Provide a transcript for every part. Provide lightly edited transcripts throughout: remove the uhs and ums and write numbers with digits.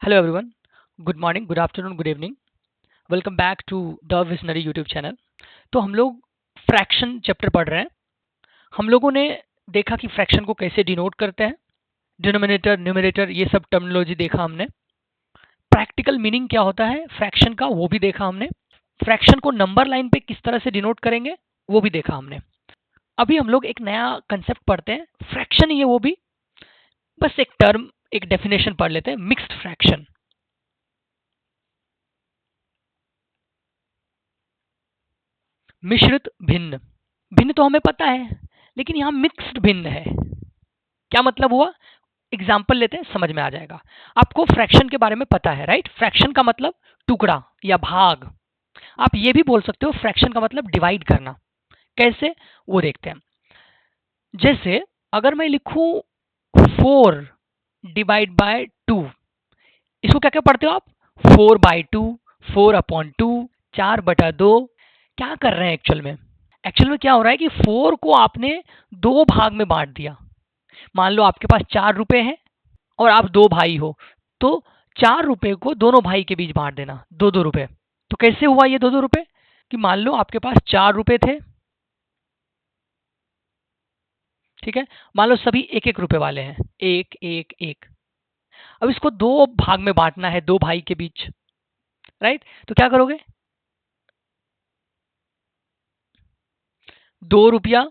Hello everyone, good morning, good afternoon, good evening. Welcome back to the visionary YouTube channel. तो हम लोग fraction chapter पढ़ रहे हैं। हम लोगों ने देखा कि फ्रैक्शन को कैसे डिनोट करते हैं, डिनोमिनेटर, न्यूमरेटर, ये सब टर्मिनोलॉजी देखा हमने। प्रैक्टिकल मीनिंग क्या होता है फ्रैक्शन का वो भी देखा हमने। फ्रैक्शन को नंबर लाइन पे किस तरह से डिनोट करेंगे वो भी देखा हमने। अभी हम लोग एक नया कंसेप्ट पढ़ते हैं, फ्रैक्शन ही है वो भी, बस एक टर्म, एक डेफिनेशन पढ़ लेते हैं, मिक्स्ड फ्रैक्शन। मिश्रित भिन्न। भिन्न तो हमें पता है, लेकिन यहाँ मिक्स्ड भिन्न है। क्या मतलब हुआ? एग्जाम्पल लेते हैं, समझ में आ जाएगा। आपको फ्रैक्शन के बारे में पता है, राइट? फ्रैक्शन का मतलब टुकड़ा या भाग। आप ये भी बोल सकते हो फ्रैक्शन का मतलब डिवाइड करना। कैसे, वो देखते हैं। जैसे अगर मैं लिखूं 4 डिवाइड बाय 2, इसको क्या क्या पढ़ते हो आप? 4/2, 4/2, 4/2। क्या कर रहे हैं एक्चुअल में? एक्चुअल में क्या हो रहा है कि 4 को आपने दो भाग में बांट दिया। मान लो आपके पास 4 रुपए हैं और आप दो भाई हो, तो 4 रुपए को दोनों भाई के बीच बांट देना, 2-2 रुपए। तो कैसे हुआ ये 2-2 रुपए? कि मान लो आपके पास 4 रुपए थे, ठीक है? मान लो सभी 1-1 रुपए वाले हैं, 1-1-1। अब इसको दो भाग में बांटना है, दो भाई के बीच, राइट? तो क्या करोगे? 2 रुपया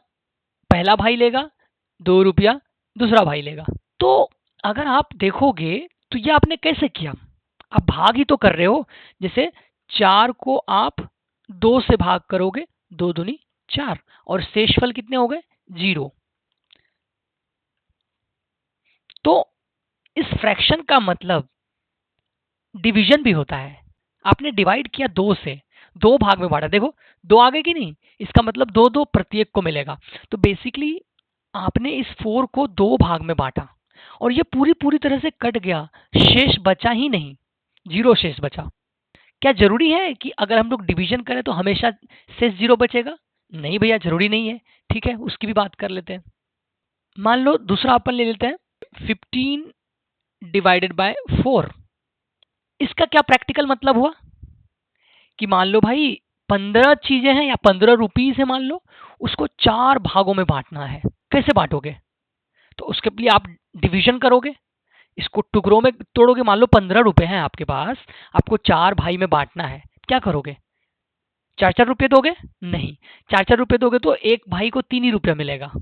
पहला भाई लेगा, 2 रुपया दूसरा भाई लेगा। तो अगर आप देखोगे तो ये आपने कैसे किया? आप भाग ही तो कर रहे हो। जैसे 4 को आप 2 से भाग करोगे, 2 दूनी 4, और शेषफल कितने हो गए? 0। तो इस फ्रैक्शन का मतलब डिवीजन भी होता है। आपने डिवाइड किया 2 से, दो भाग में बांटा, देखो 2 आ गए कि नहीं? इसका मतलब 2-2 प्रत्येक को मिलेगा। तो बेसिकली आपने इस 4 को दो भाग में बांटा और ये पूरी पूरी तरह से कट गया, शेष बचा ही नहीं, 0 शेष बचा। क्या जरूरी है कि अगर हम लोग डिवीजन करें तो हमेशा शेष 0 बचेगा? नहीं भैया, जरूरी नहीं है। ठीक है, उसकी भी बात कर लेते हैं। मान लो दूसरा अपन ले लेते हैं, 15 डिवाइडेड बाय 4। इसका क्या प्रैक्टिकल मतलब हुआ? कि मान लो भाई 15 चीजें हैं या 15 रुपीज है, मान लो उसको 4 भागों में बांटना है। कैसे बांटोगे? तो उसके लिए आप डिवीजन करोगे, इसको टुकड़ों में तोड़ोगे। मान लो 15 रुपए हैं आपके पास, आपको 4 भाई में बांटना है। क्या करोगे? 4-4 रुपए दोगे? नहीं, 4-4 रुपए दोगे तो एक भाई को 3 ही रुपया मिलेगा,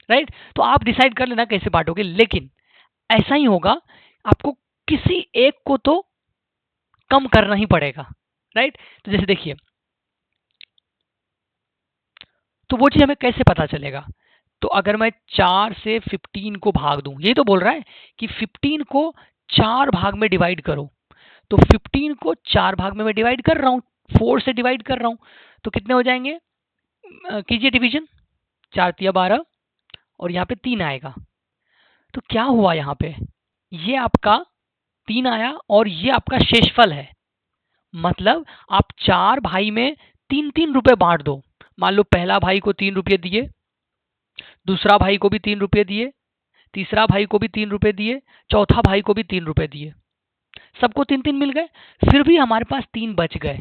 राइट? तो आप डिसाइड कर लेना कैसे बांटोगे, लेकिन ऐसा ही होगा। आपको किसी एक को तो कम करना ही पड़ेगा, राइट? तो जैसे देखिए, तो वो चीज हमें कैसे पता चलेगा? तो अगर मैं 4 से 15 को भाग दूं, यही तो बोल रहा है कि 15 को 4 भाग में डिवाइड करो। तो 15 को 4 भाग में मैं डिवाइड कर रहा हूँ, 4 से डिवाइड कर रहा हूँ। तो कितने हो जाएंगे? कीजिए डिवीजन। 4 × 3 = 12 और यहाँ पे 3 आएगा। तो क्या हुआ यहाँ पे? ये आपका 3 आया और ये आपका शेषफल है। मतलब आप 4 भाई में 3-3 रुपए बांट दो। मान लो पहला भाई को 3 रुपये दिए, दूसरा भाई को भी 3 रुपये दिए, तीसरा भाई को भी 3 रुपये दिए, चौथा भाई को भी 3 रुपये दिए। सबको 3-3 मिल गए, फिर भी हमारे पास 3 बच गए।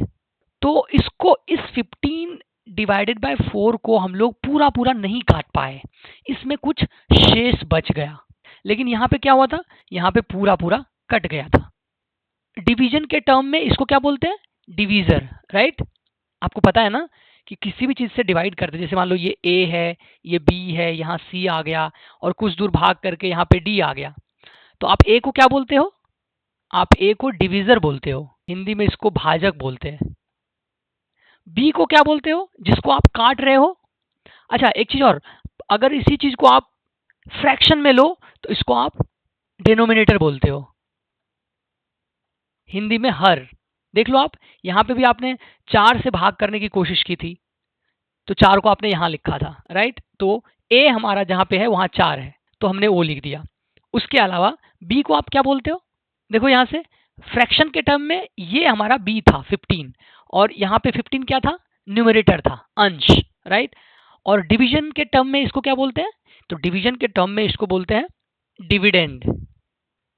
तो इसको, इस 15 डिवाइडेड बाय 4 को हम लोग पूरा पूरा नहीं काट पाए, इसमें कुछ शेष बच गया। लेकिन यहाँ पे क्या हुआ था? यहाँ पे पूरा पूरा कट गया था। डिवीजन के टर्म में इसको क्या बोलते हैं? Divisor, right? आपको पता है ना कि किसी भी चीज से डिवाइड करते हैं। जैसे मान लो ये ए है, ये बी है, यहाँ सी आ गया और कुछ दूर भाग करके यहाँ पे डी आ गया। तो आप ए को क्या बोलते हो? आप ए को डिवीजर बोलते हो, हिंदी में इसको भाजक बोलते हैं। बी को क्या बोलते हो? जिसको आप काट रहे हो। अच्छा, एक चीज और, अगर इसी चीज को आप फ्रैक्शन में लो तो इसको आप डिनोमिनेटर बोलते हो, हिंदी में हर। देख लो आप, यहाँ पे भी आपने 4 से भाग करने की कोशिश की थी, तो 4 को आपने यहाँ लिखा था, राइट? तो ए हमारा जहाँ पे है वहाँ 4 है, तो हमने ओ लिख दिया। उसके अलावा बी को आप क्या बोलते हो? देखो यहाँ से, फ्रैक्शन के टर्म में ये हमारा बी था 15, और यहाँ पे 15 क्या था? न्यूमरेटर था, अंश, राइट? और डिवीजन के टर्म में इसको क्या बोलते हैं? तो डिवीजन के टर्म में इसको बोलते हैं डिविडेंड,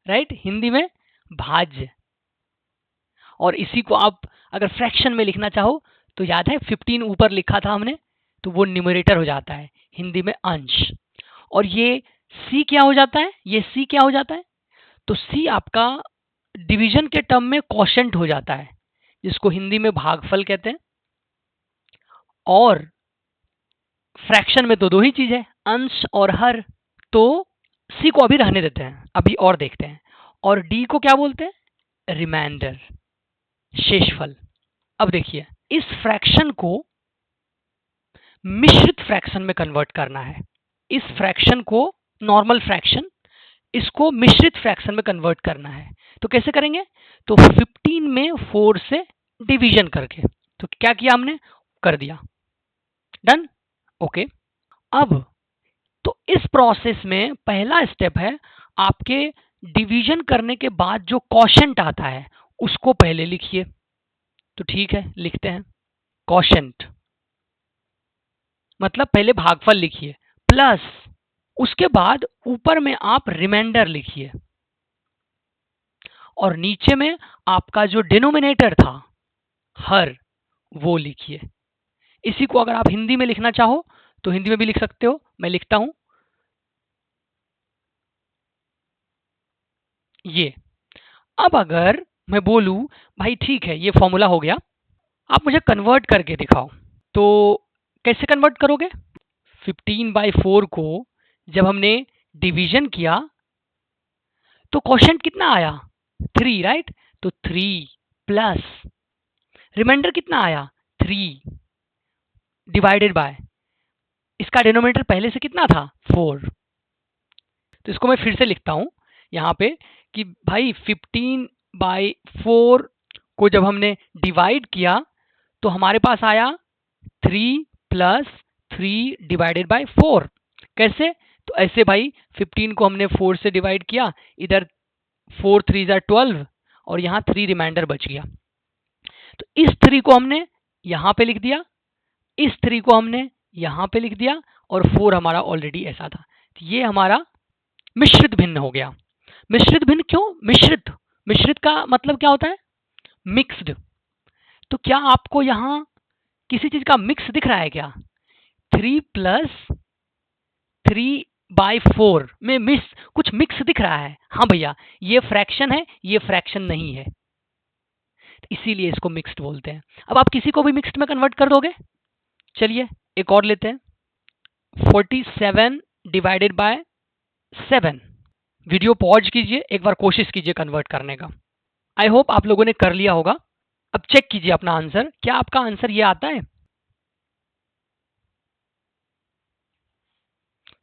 राइट? हिंदी में भाज्य। और इसी को आप अगर फ्रैक्शन में लिखना चाहो तो याद है 15 ऊपर लिखा था हमने, तो वो न्यूमरेटर हो जाता है हिंदी में अंश। और ये सी क्या हो जाता है, ये सी क्या हो जाता है, तो सी आपका डिवीजन के टर्म में क्वोशंट हो जाता है, जिसको हिंदी में भागफल कहते हैं। और फ्रैक्शन में तो दो ही चीज है, अंश और हर। तो सी को अभी रहने देते हैं, अभी और देखते हैं। और डी को क्या बोलते हैं, रिमाइंडर, शेषफल। अब देखिए, इस फ्रैक्शन को मिश्रित फ्रैक्शन में कन्वर्ट करना है। इस फ्रैक्शन को, नॉर्मल फ्रैक्शन, इसको मिश्रित फ्रैक्शन में कन्वर्ट करना है। तो कैसे करेंगे, तो 15 में 4 से डिवीजन करके। तो क्या किया हमने, कर दिया, डन, ओके। अब तो इस प्रोसेस में पहला स्टेप है, आपके डिवीजन करने के बाद जो क्वोशंट आता है उसको पहले लिखिए। तो ठीक है, लिखते हैं। क्वोशंट मतलब पहले भागफल लिखिए, प्लस उसके बाद ऊपर में आप रिमाइंडर लिखिए, और नीचे में आपका जो डिनोमिनेटर था हर, वो लिखिए। इसी को अगर आप हिंदी में लिखना चाहो तो हिंदी में भी लिख सकते हो, मैं लिखता हूं ये। अब अगर मैं बोलूं भाई ठीक है ये फॉर्मूला हो गया, आप मुझे कन्वर्ट करके दिखाओ, तो कैसे कन्वर्ट करोगे। 15/4 को जब हमने डिवीजन किया तो क्वोशंट कितना आया, 3, राइट। तो 3 प्लस रिमाइंडर कितना आया, 3 डिवाइडेड बाय, इसका डिनोमिनेटर पहले से कितना था, 4। तो इसको मैं फिर से लिखता हूं यहां पे कि भाई 15/4 को जब हमने डिवाइड किया तो हमारे पास आया 3 प्लस 3 डिवाइडेड बाय 4। कैसे, तो ऐसे भाई 15 को हमने 4 से डिवाइड किया, इधर 4 3 जा 12 और यहाँ 3 रिमाइंडर बच गया। तो इस 3 को हमने यहाँ पे लिख दिया, इस 3 को हमने यहाँ पे लिख दिया, और 4 हमारा ऑलरेडी ऐसा था। तो ये हमारा मिश्रित भिन्न हो गया। मिश्रित भिन्न क्यों, मिश्रित, मिश्रित का मतलब क्या होता है, मिक्स्ड। तो क्या आपको यहाँ किसी चीज का मिक्स दिख रहा है क्या, 3 प्लस 3/4 में कुछ मिक्स दिख रहा है, हाँ भैया ये फ्रैक्शन है, ये फ्रैक्शन नहीं है, इसीलिए इसको मिक्स्ड बोलते हैं। अब आप किसी को भी मिक्स्ड में कन्वर्ट कर दोगे। चलिए एक और लेते हैं, 47 डिवाइडेड बाय 7। वीडियो पॉज कीजिए, एक बार कोशिश कीजिए कन्वर्ट करने का। आई होप आप लोगों ने कर लिया होगा। अब चेक कीजिए अपना आंसर, क्या आपका आंसर ये आता है,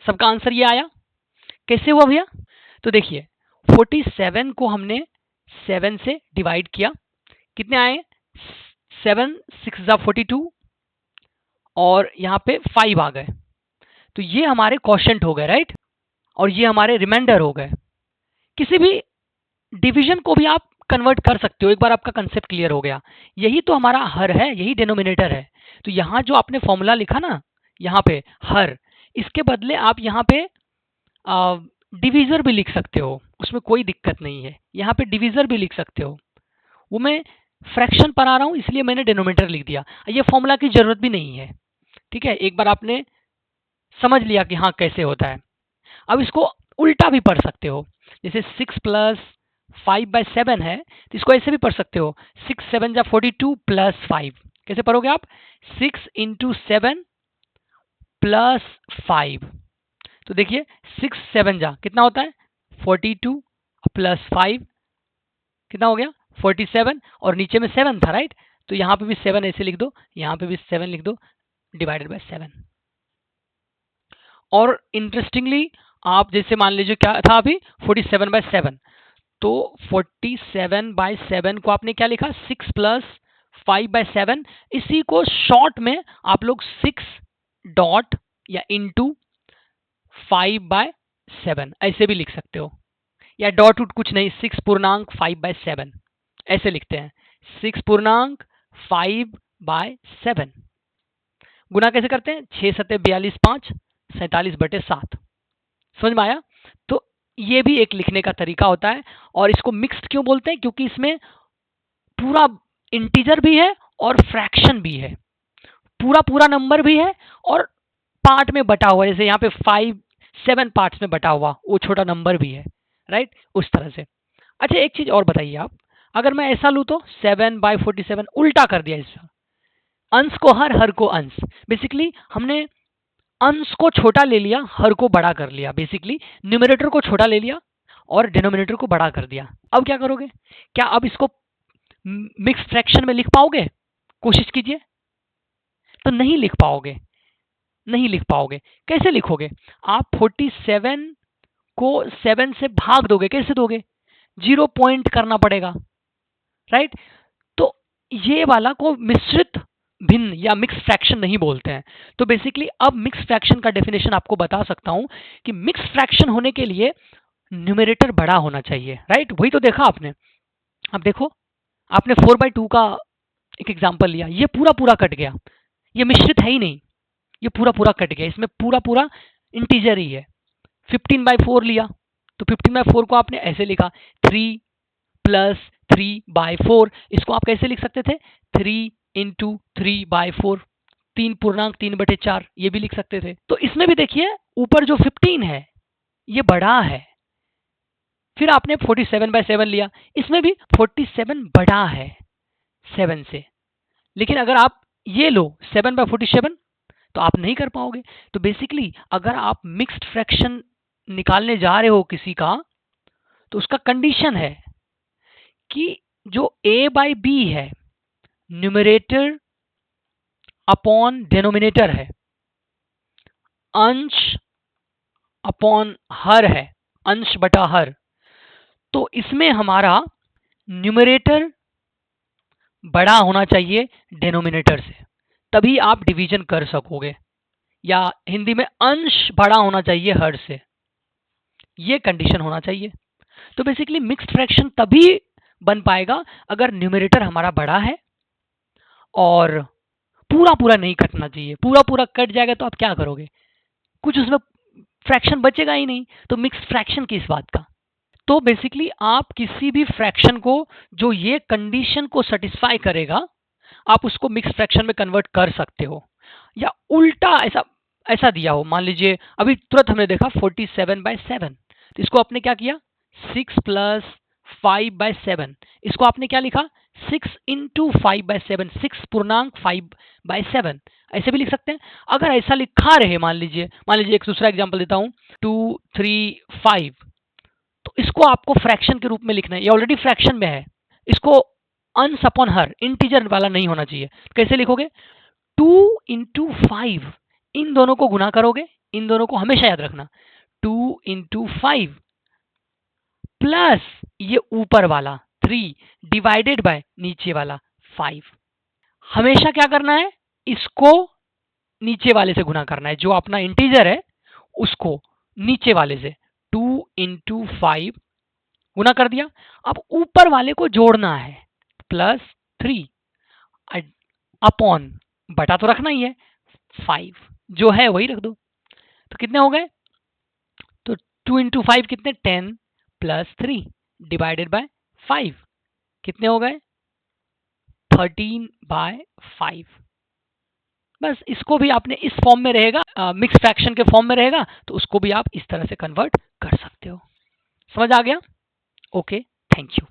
सबका आंसर ये आया। कैसे हुआ भैया, तो देखिए 47 को हमने 7 से डिवाइड किया, कितने आए, 7 6 जा 42, और यहाँ पे 5 आ गए। तो ये हमारे क्वोशंट हो गए, राइट, और ये हमारे रिमाइंडर हो गए। किसी भी डिवीजन को भी आप कन्वर्ट कर सकते हो, एक बार आपका कंसेप्ट क्लियर हो गया। यही तो हमारा हर है, यही डिनोमिनेटर है। तो यहाँ जो आपने फॉर्मूला लिखा ना, यहाँ पे हर, इसके बदले आप यहाँ पे डिवीजर भी लिख सकते हो, उसमें कोई दिक्कत नहीं है। यहाँ पे डिवीजर भी लिख सकते हो, वो मैं फ्रैक्शन पर आ रहा हूँ इसलिए मैंने डिनोमिनेटर लिख दिया, ये फॉर्मूला की जरूरत भी नहीं है। ठीक है, एक बार आपने समझ लिया कि हाँ कैसे होता है। अब इसको उल्टा भी पढ़ सकते हो, जैसे 6 प्लस 5/7 है, तो इसको ऐसे भी पढ़ सकते हो, 6 7 जा 42 प्लस 5। कैसे पढ़ोगे आप, 6 इंटू 7 प्लस 5। तो देखिए 6 7 जा कितना होता है, 42 प्लस 5 कितना हो गया, 47, और नीचे में 7 था, राइट। तो यहाँ पे भी 7 ऐसे लिख दो, यहाँ पे भी 7 लिख दो, डिवाइडेड बाय 7। और इंटरेस्टिंगली आप जैसे मान लीजिए क्या था अभी, 47/7, तो 47/7 को आपने क्या लिखा, 6 प्लस 5/7। इसी को शॉर्ट में आप लोग 6 डॉट या इंटू 5/7 ऐसे भी लिख सकते हो, या डॉट उट कुछ नहीं, 6 पूर्णांक 5/7 ऐसे लिखते हैं, 6 पूर्णांक 5/7। गुना कैसे करते हैं, 6 7 42 5 47/7। समझ में आया। तो ये भी एक लिखने का तरीका होता है। और इसको मिक्स्ड क्यों बोलते हैं? क्योंकि इसमें पूरा इंटीजर भी है और फ्रैक्शन भी है, पूरा पूरा नंबर भी है और पार्ट में बटा हुआ, जैसे यहाँ पे 5 7 पार्ट्स में बटा हुआ वो छोटा नंबर भी है, राइट, उस तरह से। अच्छा एक चीज और बताइए आप, अगर मैं ऐसा लूँ तो 7/47 उल्टा कर दिया इसका, अंश को हर, हर को अंश। बेसिकली हमने अंश को छोटा ले लिया, हर को बड़ा कर लिया। बेसिकली न्यूमरेटर को छोटा ले लिया और डिनोमिनेटर को बड़ा कर दिया। अब क्या करोगे? क्या अब इसको मिक्स फ्रैक्शन में लिख पाओगे? कोशिश कीजिए। तो नहीं लिख पाओगे, नहीं लिख पाओगे। कैसे लिखोगे? आप 47 को 7 से भाग दोगे। कैसे दोगे? 0 पॉइंट करना पड़ेगा, राइट। तो ये वाला को मिश्रित भिन्न या मिक्स फ्रैक्शन नहीं बोलते हैं। तो बेसिकली अब मिक्स फ्रैक्शन का डेफिनेशन आपको बता सकता हूं कि मिक्स फ्रैक्शन होने के लिए न्यूमरेटर बड़ा होना चाहिए, राइट। वही तो देखा आपने। अब देखो, आपने 4/2 का एक एग्जांपल लिया, ये पूरा पूरा कट गया, ये मिश्रित है ही नहीं, ये पूरा पूरा कट गया, इसमें पूरा पूरा इंटीजर ही है। 15/4 लिया, तो 15/4 को आपने ऐसे लिखा 3 + 3/4। इसको आप कैसे लिख सकते थे? 3 × 3/4, 3 पूर्णांक 3/4, ये भी लिख सकते थे। तो इसमें भी देखिए ऊपर जो 15 है ये बड़ा है। फिर आपने 47/7 लिया, इसमें भी 47 बड़ा है 7 से। लेकिन अगर आप ये लो 7/47 तो आप नहीं कर पाओगे। तो बेसिकली अगर आप मिक्स्ड फ्रैक्शन निकालने जा रहे हो किसी का, तो उसका कंडीशन है कि जो a/b है, न्यूमरेटर अपॉन डिनोमिनेटर है, अंश अपॉन हर है, अंश बटा हर। तो इसमें हमारा न्यूमरेटर बड़ा होना चाहिए डिनोमिनेटर से, तभी आप डिवीजन कर सकोगे। या हिंदी में अंश बड़ा होना चाहिए हर से, ये कंडीशन होना चाहिए। तो बेसिकली मिक्स्ड फ्रैक्शन तभी बन पाएगा अगर न्यूमरेटर हमारा बड़ा है और पूरा पूरा नहीं कटना चाहिए। पूरा पूरा कट जाएगा तो आप क्या करोगे? कुछ उसमें फ्रैक्शन बचेगा ही नहीं। तो मिक्स्ड फ्रैक्शन किस बात का? तो बेसिकली आप किसी भी फ्रैक्शन को जो ये कंडीशन को सेटिस्फाई करेगा, आप उसको मिक्स फ्रैक्शन में कन्वर्ट कर सकते हो। या उल्टा ऐसा ऐसा दिया हो, मान लीजिए अभी तुरंत हमने देखा 47/7, तो इसको आपने क्या किया? 6 + 5/7, इसको आपने क्या लिखा? 6 × 5/7, 6 पूर्णांक 5/7, ऐसे भी लिख सकते हैं। अगर ऐसा लिखा रहे, मान लीजिए एक दूसरा एग्जांपल देता हूं, 2 3 5, तो इसको आपको फ्रैक्शन के रूप में लिखना है। ये ऑलरेडी फ्रैक्शन में है, इसको अंश अपॉन हर, इंटीजर वाला नहीं होना चाहिए। कैसे लिखोगे? 2 × 5, इन दोनों को गुना करोगे, इन दोनों को हमेशा याद रखना, 2 × 5 प्लस ये ऊपर वाला 3 डिवाइडेड बाय नीचे वाला 5। हमेशा क्या करना है? इसको नीचे वाले से गुना करना है, जो अपना इंटीजर है उसको नीचे वाले से 2 × 5 गुना कर दिया। अब ऊपर वाले को जोड़ना है, +3 अपॉन, बटा तो रखना ही है, 5 जो है वही रख दो। तो कितने हो गए? तो 2 × 5 कितने? 10 + 3 डिवाइडेड बाय 5 कितने हो गए? 13/5। बस इसको भी आपने इस फॉर्म में रहेगा, मिक्स फ्रैक्शन के फॉर्म में रहेगा, तो उसको भी आप इस तरह से कन्वर्ट कर सकते हो। समझ आ गया? Okay, thank you.